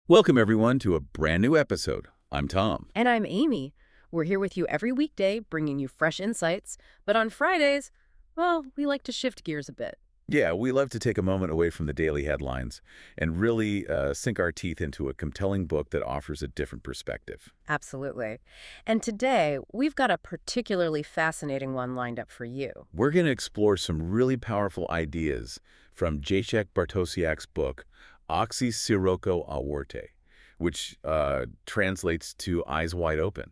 Welcome, everyone, to a brand new episode. I'm Tom. And I'm Amy. We're here with you every weekday, bringing you fresh insights. But on Fridays, well, we like to shift gears a bit. Yeah, we love to take a moment away from the daily headlines and really sink our teeth into a compelling book that offers a different perspective. Absolutely. And today, we've got a particularly fascinating one lined up for you. We're going to explore some really powerful ideas from Jacek Bartosiak's book, Oxy Sirocco Awarte, which translates to Eyes Wide Open.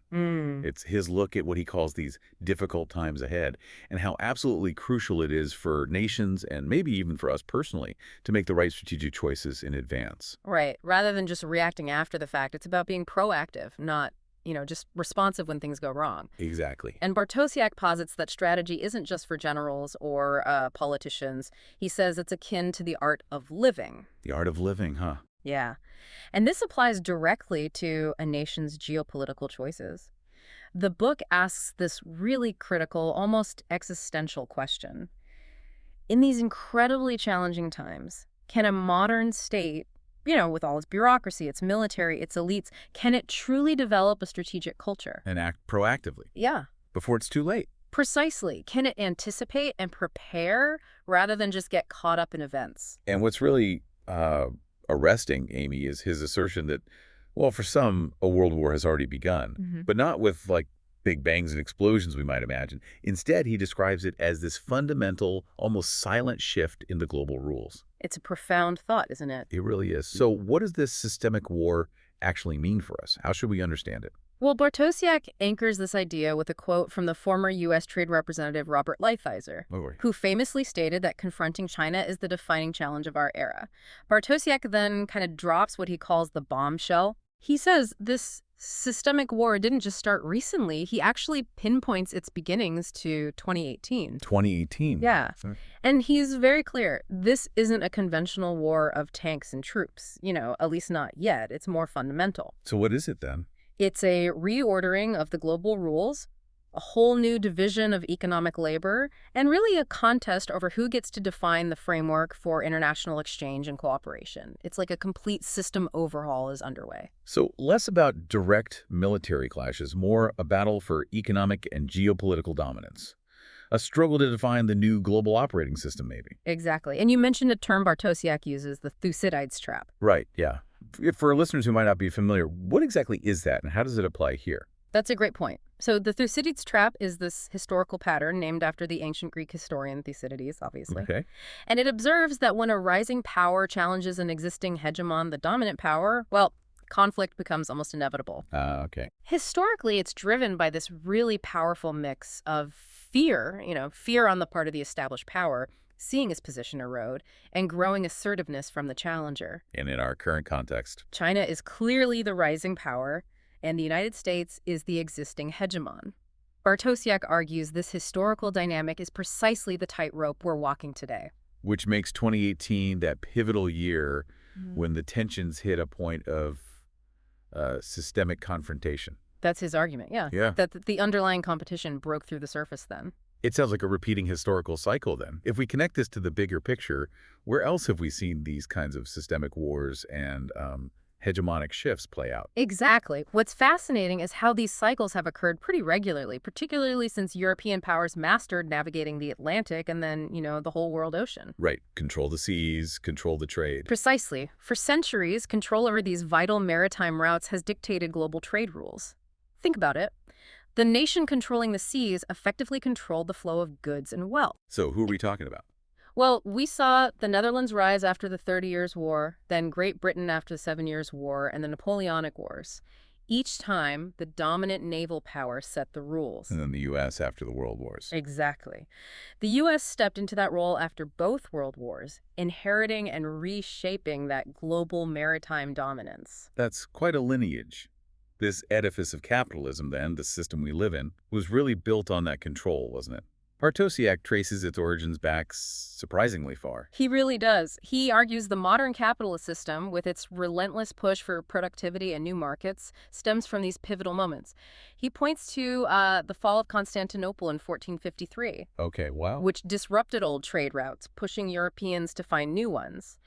It's his look at what he calls these difficult times ahead and how absolutely crucial it is for nations and maybe even for us personally to make the right strategic choices in advance. Right. Rather than just reacting after the fact, it's about being proactive, not, just responsive when things go wrong. Exactly. And Bartosiak posits that strategy isn't just for generals or politicians. He says it's akin to the art of living. The art of living, huh? Yeah. And this applies directly to a nation's geopolitical choices. The book asks this really critical, almost existential question. In these incredibly challenging times, can a modern state, with all its bureaucracy, its military, its elites, can it truly develop a strategic culture? And act proactively. Yeah. Before it's too late. Precisely. Can it anticipate and prepare rather than just get caught up in events? And what's really arresting, Amy, is his assertion that, well, for some, a world war has already begun, but not with, big bangs and explosions we might imagine. Instead, he describes it as this fundamental, almost silent shift in the global rules. It's a profound thought, isn't it? It really is. So what does this systemic war actually mean for us? How should we understand it? Well, Bartosiak anchors this idea with a quote from the former U.S. Trade Representative Robert Lighthizer, who famously stated that confronting China is the defining challenge of our era. Bartosiak then kind of drops what he calls the bombshell. He says this systemic war didn't just start recently. He actually pinpoints its beginnings to 2018. 2018? Yeah. And he's very clear. This isn't a conventional war of tanks and troops, at least not yet. It's more fundamental. So what is it then? It's a reordering of the global rules, a whole new division of economic labor, and really a contest over who gets to define the framework for international exchange and cooperation. It's like a complete system overhaul is underway. So less about direct military clashes, more a battle for economic and geopolitical dominance. A struggle to define the new global operating system, maybe. Exactly. And you mentioned a term Bartosiak uses, the Thucydides trap. Right, yeah. For listeners who might not be familiar, what exactly is that and how does it apply here? That's a great point. So the Thucydides trap is this historical pattern named after the ancient Greek historian Thucydides, obviously. Okay. And it observes that when a rising power challenges an existing hegemon, the dominant power, well, conflict becomes almost inevitable. Okay. Historically, it's driven by this really powerful mix of fear, fear on the part of the established power, seeing his position erode, and growing assertiveness from the challenger. And in our current context? China is clearly the rising power, and the United States is the existing hegemon. Bartosiak argues this historical dynamic is precisely the tightrope we're walking today. Which makes 2018 that pivotal year when the tensions hit a point of systemic confrontation. That's his argument, yeah. Yeah. That the underlying competition broke through the surface then. It sounds like a repeating historical cycle then. If we connect this to the bigger picture, where else have we seen these kinds of systemic wars and hegemonic shifts play out? Exactly. What's fascinating is how these cycles have occurred pretty regularly, particularly since European powers mastered navigating the Atlantic and then, the whole world ocean. Right. Control the seas, control the trade. Precisely. For centuries, control over these vital maritime routes has dictated global trade rules. Think about it. The nation controlling the seas effectively controlled the flow of goods and wealth. So who are we talking about? Well, we saw the Netherlands rise after the 30 Years' War, then Great Britain after the 7 Years' War, and the Napoleonic Wars. Each time, the dominant naval power set the rules. And then the U.S. after the World Wars. Exactly. The U.S. stepped into that role after both World Wars, inheriting and reshaping that global maritime dominance. That's quite a lineage. This edifice of capitalism, then, the system we live in, was really built on that control, wasn't it? Bartosiak traces its origins back surprisingly far. He really does. He argues the modern capitalist system, with its relentless push for productivity and new markets, stems from these pivotal moments. He points to the fall of Constantinople in 1453. Okay, wow. Which disrupted old trade routes, pushing Europeans to find new ones.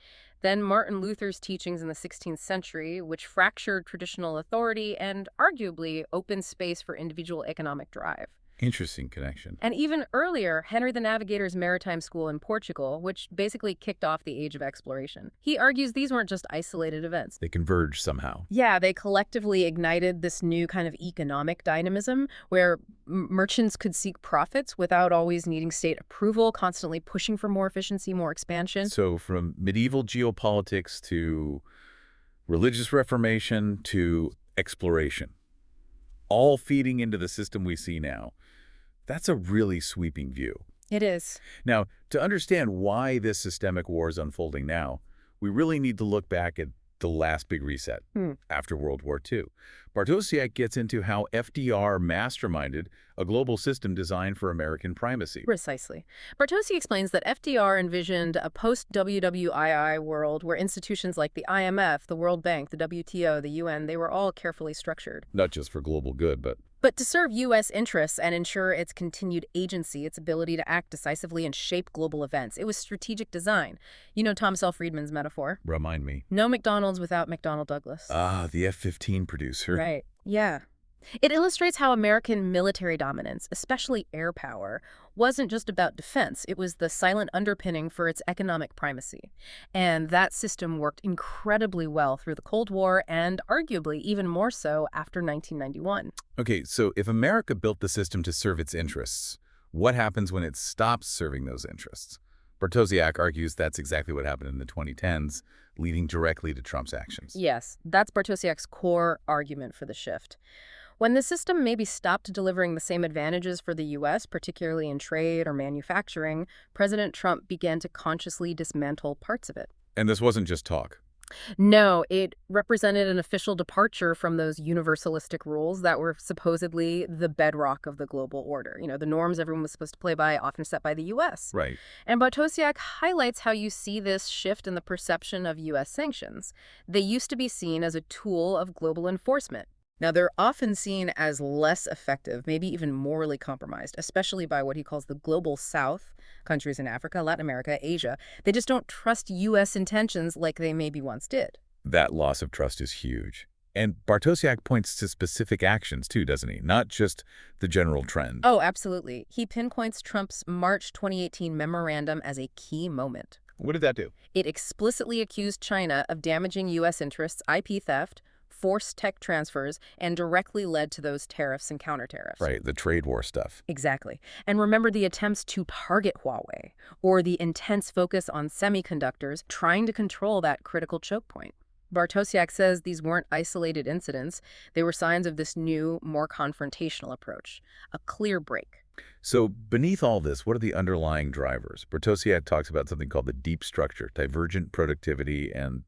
Then Martin Luther's teachings in the 16th century, which fractured traditional authority and arguably opened space for individual economic drive. Interesting connection. And even earlier, Henry the Navigator's maritime school in Portugal, which basically kicked off the age of exploration. He argues these weren't just isolated events. They converge somehow. Yeah, they collectively ignited this new kind of economic dynamism where merchants could seek profits without always needing state approval, constantly pushing for more efficiency, more expansion. So from medieval geopolitics to religious reformation to exploration, all feeding into the system we see now. That's a really sweeping view. It is. Now, to understand why this systemic war is unfolding now, we really need to look back at the last big reset after World War II. Bartosiak gets into how FDR masterminded a global system designed for American primacy. Precisely. Bartosiak explains that FDR envisioned a post-WWII world where institutions like the IMF, the World Bank, the WTO, the UN, they were all carefully structured. Not just for global good, but to serve U.S. interests and ensure its continued agency, its ability to act decisively and shape global events. It was strategic design. You know Thomas L. Friedman's metaphor? Remind me. No McDonald's without McDonnell Douglas. Ah, the F-15 producer. Right. Yeah. It illustrates how American military dominance, especially air power, wasn't just about defense. It was the silent underpinning for its economic primacy. And that system worked incredibly well through the Cold War and arguably even more so after 1991. Okay, so if America built the system to serve its interests, what happens when it stops serving those interests? Bartosiak argues that's exactly what happened in the 2010s, leading directly to Trump's actions. Yes, that's Bartosiak's core argument for the shift. When the system maybe stopped delivering the same advantages for the U.S., particularly in trade or manufacturing, President Trump began to consciously dismantle parts of it. And this wasn't just talk. No, it represented an official departure from those universalistic rules that were supposedly the bedrock of the global order. You know, the norms everyone was supposed to play by, often set by the U.S. Right. And Bartosiak highlights how you see this shift in the perception of U.S. sanctions. They used to be seen as a tool of global enforcement. Now, they're often seen as less effective, maybe even morally compromised, especially by what he calls the global South, countries in Africa, Latin America, Asia. They just don't trust U.S. intentions like they maybe once did. That loss of trust is huge. And Bartosiak points to specific actions, too, doesn't he? Not just the general trend. Oh, absolutely. He pinpoints Trump's March 2018 memorandum as a key moment. What did that do? It explicitly accused China of damaging U.S. interests, IP theft, forced tech transfers, and directly led to those tariffs and counter-tariffs. Right, the trade war stuff. Exactly. And remember the attempts to target Huawei, or the intense focus on semiconductors, trying to control that critical choke point. Bartosiak says these weren't isolated incidents. They were signs of this new, more confrontational approach, a clear break. So beneath all this, what are the underlying drivers? Bartosiak talks about something called the deep structure, divergent productivity, and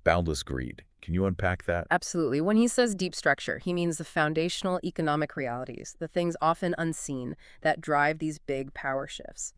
boundless greed. Can you unpack that? Absolutely. When he says deep structure, he means the foundational economic realities, the things often unseen that drive these big power shifts.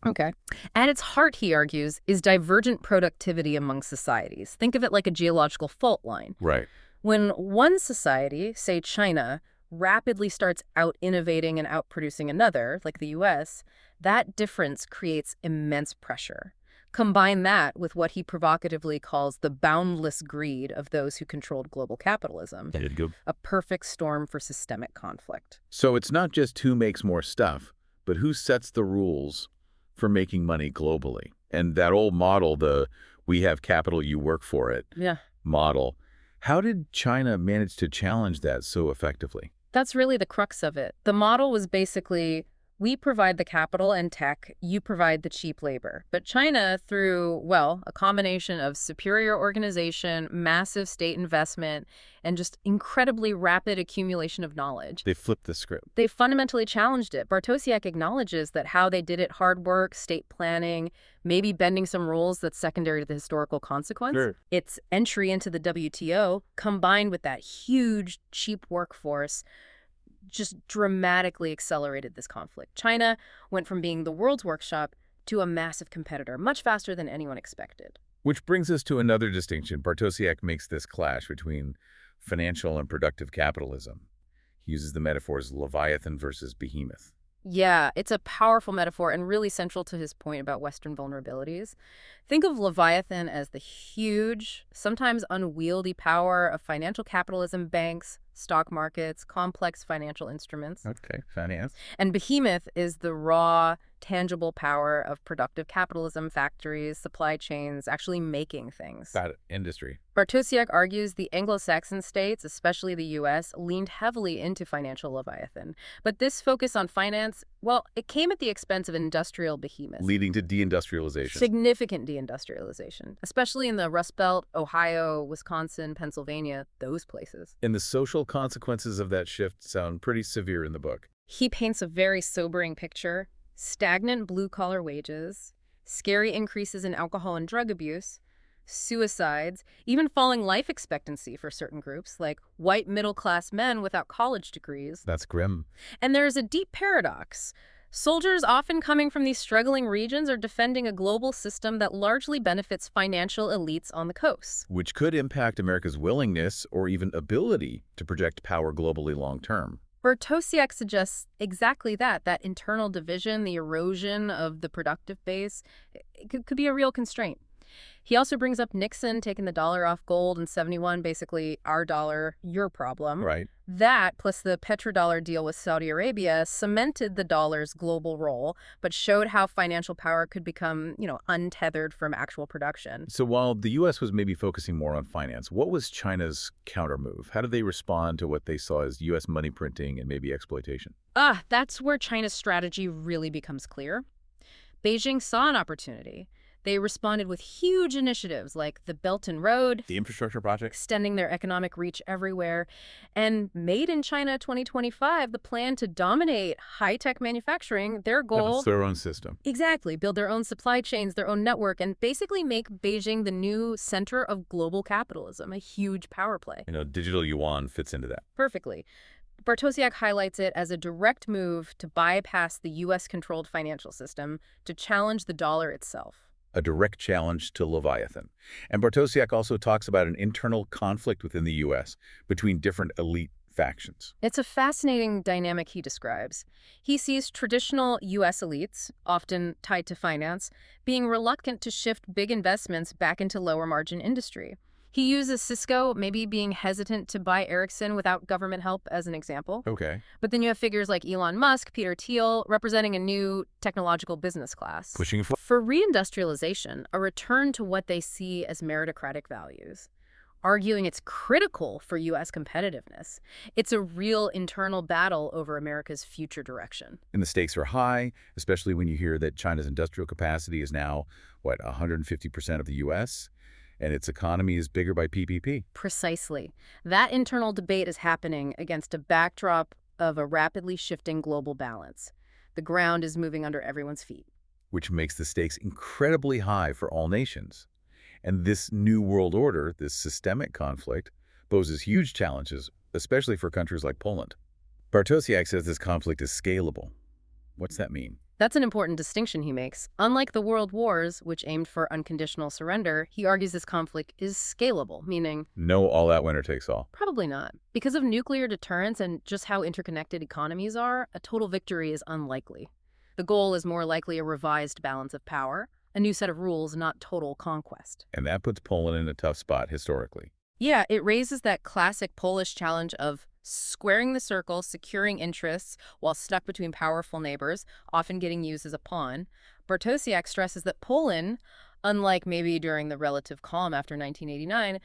Okay. At its heart, he argues, is divergent productivity among societies. Think of it like a geological fault line. Right. When one society, say China, rapidly starts out-innovating and out-producing another, like the U.S., that difference creates immense pressure. Combine that with what he provocatively calls the boundless greed of those who controlled global capitalism. A perfect storm for systemic conflict. So it's not just who makes more stuff, but who sets the rules for making money globally. And that old model, the we have capital, you work for it model, how did China manage to challenge that so effectively? That's really the crux of it. The model was basically, we provide the capital and tech, you provide the cheap labor. But China, through, well, a combination of superior organization, massive state investment, and just incredibly rapid accumulation of knowledge. They flipped the script. They fundamentally challenged it. Bartosiak acknowledges that how they did it, hard work, state planning, maybe bending some rules that's secondary to the historical consequence. Sure. Its entry into the WTO, combined with that huge, cheap workforce, just dramatically accelerated this conflict. China went from being the world's workshop to a massive competitor, much faster than anyone expected. Which brings us to another distinction. Bartosiak makes this clash between financial and productive capitalism. He uses the metaphors Leviathan versus Behemoth. Yeah, it's a powerful metaphor and really central to his point about Western vulnerabilities. Think of Leviathan as the huge, sometimes unwieldy power of financial capitalism, banks, stock markets, complex financial instruments. Okay, finance. And Behemoth is the raw, tangible power of productive capitalism, factories, supply chains, actually making things. Got it. Industry. Bartosiak argues the Anglo-Saxon states, especially the U.S., leaned heavily into financial Leviathan. But this focus on finance, well, it came at the expense of industrial behemoths. Leading to deindustrialization. Significant deindustrialization, especially in the Rust Belt, Ohio, Wisconsin, Pennsylvania, those places. And the social consequences of that shift sound pretty severe in the book. He paints a very sobering picture: stagnant blue-collar wages, scary increases in alcohol and drug abuse, suicides, even falling life expectancy for certain groups, like white middle-class men without college degrees. That's grim. And there's a deep paradox. Soldiers often coming from these struggling regions are defending a global system that largely benefits financial elites on the coast. Which could impact America's willingness or even ability to project power globally long term. Bartosiak suggests exactly that internal division, the erosion of the productive base, it could be a real constraint. He also brings up Nixon taking the dollar off gold in '71, basically our dollar, your problem. Right. That, plus the petrodollar deal with Saudi Arabia, cemented the dollar's global role, but showed how financial power could become, untethered from actual production. So while the U.S. was maybe focusing more on finance, what was China's countermove? How did they respond to what they saw as U.S. money printing and maybe exploitation? That's where China's strategy really becomes clear. Beijing saw an opportunity. They responded with huge initiatives like the Belt and Road, The infrastructure project? extending their economic reach everywhere, and Made in China 2025, the plan to dominate high-tech manufacturing, their goal... That's their own system. Exactly. Build their own supply chains, their own network, and basically make Beijing the new center of global capitalism, a huge power play. Digital yuan fits into that. Perfectly. Bartosiak highlights it as a direct move to bypass the U.S.-controlled financial system to challenge the dollar itself. A direct challenge to Leviathan. And Bartosiak also talks about an internal conflict within the U.S. between different elite factions. It's a fascinating dynamic he describes. He sees traditional U.S. elites, often tied to finance, being reluctant to shift big investments back into lower-margin industry. He uses Cisco maybe being hesitant to buy Ericsson without government help as an example. Okay. But then you have figures like Elon Musk, Peter Thiel, representing a new technological business class. Pushing for... For reindustrialization, a return to what they see as meritocratic values, arguing it's critical for U.S. competitiveness. It's a real internal battle over America's future direction. And the stakes are high, especially when you hear that China's industrial capacity is now, 150% of the U.S., and its economy is bigger by PPP. Precisely. That internal debate is happening against a backdrop of a rapidly shifting global balance. The ground is moving under everyone's feet. Which makes the stakes incredibly high for all nations. And this new world order, this systemic conflict, poses huge challenges, especially for countries like Poland. Bartosiak says this conflict is scalable. What's that mean? That's an important distinction he makes. Unlike the world wars, which aimed for unconditional surrender, he argues this conflict is scalable, meaning... No all-out winner takes all. Probably not. Because of nuclear deterrence and just how interconnected economies are, a total victory is unlikely. The goal is more likely a revised balance of power, a new set of rules, not total conquest. And that puts Poland in a tough spot historically. Yeah, it raises that classic Polish challenge of squaring the circle, securing interests while stuck between powerful neighbors, often getting used as a pawn. Bartosiak stresses that Poland, unlike maybe during the relative calm after 1989,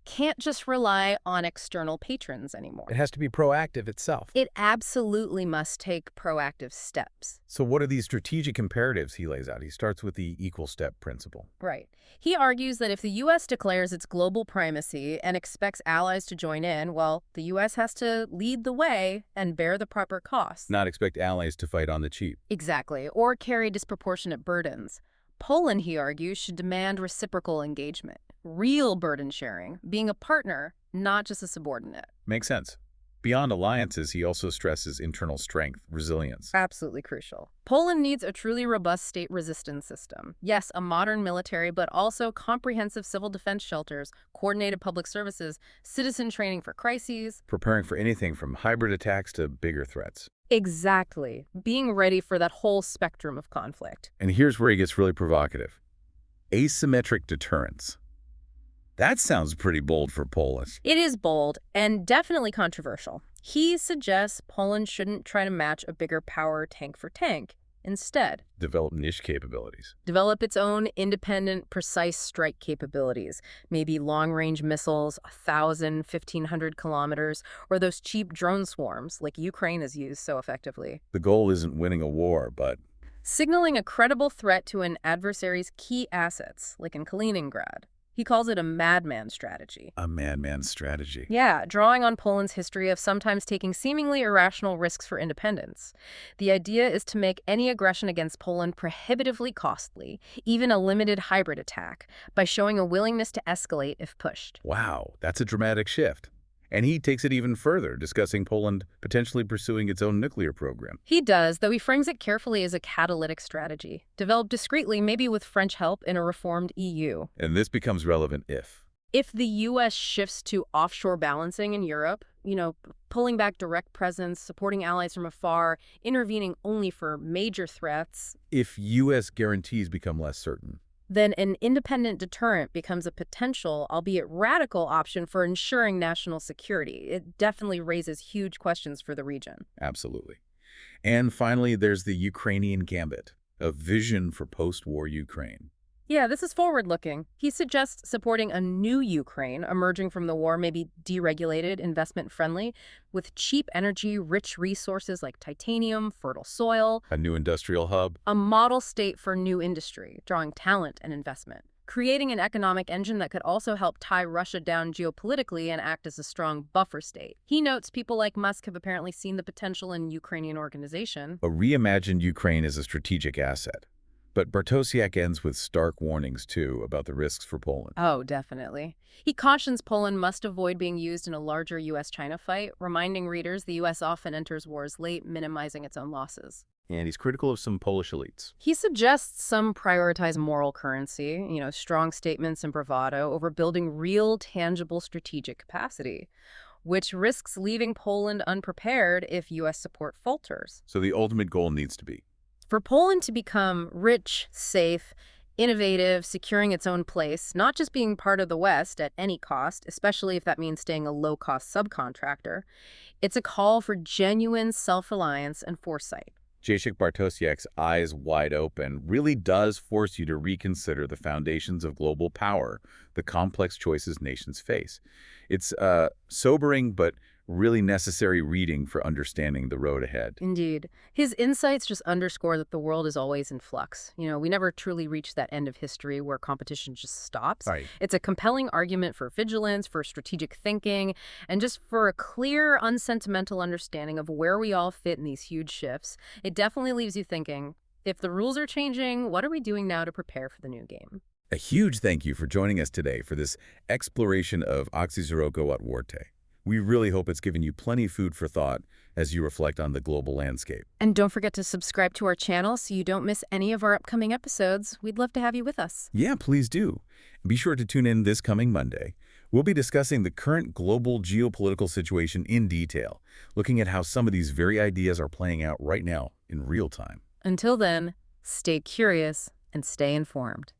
can't just rely on external patrons anymore. It has to be proactive itself. It absolutely must take proactive steps. So what are these strategic imperatives he lays out? He starts with the equal step principle. Right. He argues that if the U.S. declares its global primacy and expects allies to join in, well, the U.S. has to lead the way and bear the proper costs. Not expect allies to fight on the cheap. Exactly, or carry disproportionate burdens. Poland, he argues, should demand reciprocal engagement, real burden sharing, being a partner, not just a subordinate. Makes sense. Beyond alliances, he also stresses internal strength, resilience. Absolutely crucial. Poland needs a truly robust state resistance system. Yes, a modern military, but also comprehensive civil defense shelters, coordinated public services, citizen training for crises. Preparing for anything from hybrid attacks to bigger threats. Exactly. Being ready for that whole spectrum of conflict. And here's where he gets really provocative. Asymmetric deterrence. That sounds pretty bold for Poland. It is bold and definitely controversial. He suggests Poland shouldn't try to match a bigger power tank for tank. Instead, Develop niche capabilities. develop its own independent, precise strike capabilities, maybe long-range missiles, 1,000, 1,500 kilometers, or those cheap drone swarms like Ukraine has used so effectively. The goal isn't winning a war, but Signaling a credible threat to an adversary's key assets, like in Kaliningrad. He calls it a madman strategy. a madman's strategy. Yeah, drawing on Poland's history of sometimes taking seemingly irrational risks for independence. The idea is to make any aggression against Poland prohibitively costly, even a limited hybrid attack, by showing a willingness to escalate if pushed. Wow, that's a dramatic shift. And he takes it even further, discussing Poland potentially pursuing its own nuclear program. He does, though he frames it carefully as a catalytic strategy, developed discreetly, maybe with French help, in a reformed EU. And this becomes relevant If the U.S. shifts to offshore balancing in Europe, pulling back direct presence, supporting allies from afar, intervening only for major threats, if U.S. guarantees become less certain. then an independent deterrent becomes a potential, albeit radical, option for ensuring national security. It definitely raises huge questions for the region. Absolutely. And finally, there's the Ukrainian gambit, a vision for post-war Ukraine. Yeah, this is forward-looking. He suggests supporting a new Ukraine emerging from the war, maybe deregulated, investment-friendly, with cheap energy, rich resources like titanium, fertile soil, A new industrial hub. a model state for new industry, drawing talent and investment, creating an economic engine that could also help tie Russia down geopolitically and act as a strong buffer state. He notes people like Musk have apparently seen the potential in Ukrainian organization. A reimagined Ukraine is a strategic asset. But Bartosiak ends with stark warnings, too, about the risks for Poland. Oh, definitely. He cautions Poland must avoid being used in a larger U.S.-China fight, reminding readers the U.S. often enters wars late, minimizing its own losses. And he's critical of some Polish elites. He suggests some prioritize moral currency, strong statements and bravado, over building real, tangible strategic capacity, which risks leaving Poland unprepared if U.S. support falters. So the ultimate goal needs to be For Poland to become rich, safe, innovative, securing its own place, not just being part of the West at any cost, especially if that means staying a low-cost subcontractor, it's a call for genuine self-reliance and foresight. Jacek Bartosiak's Eyes Wide Open really does force you to reconsider the foundations of global power, the complex choices nations face. It's sobering but really necessary reading for understanding the road ahead. Indeed. His insights just underscore that the world is always in flux. We never truly reach that end of history where competition just stops. Right. It's a compelling argument for vigilance, for strategic thinking, and just for a clear, unsentimental understanding of where we all fit in these huge shifts. It definitely leaves you thinking, if the rules are changing, what are we doing now to prepare for the new game? A huge thank you for joining us today for this exploration of Oxy-Sirocco at Warte. We really hope it's given you plenty of food for thought as you reflect on the global landscape. And don't forget to subscribe to our channel so you don't miss any of our upcoming episodes. We'd love to have you with us. Yeah, please do. Be sure to tune in this coming Monday. We'll be discussing the current global geopolitical situation in detail, looking at how some of these very ideas are playing out right now in real time. Until then, stay curious and stay informed.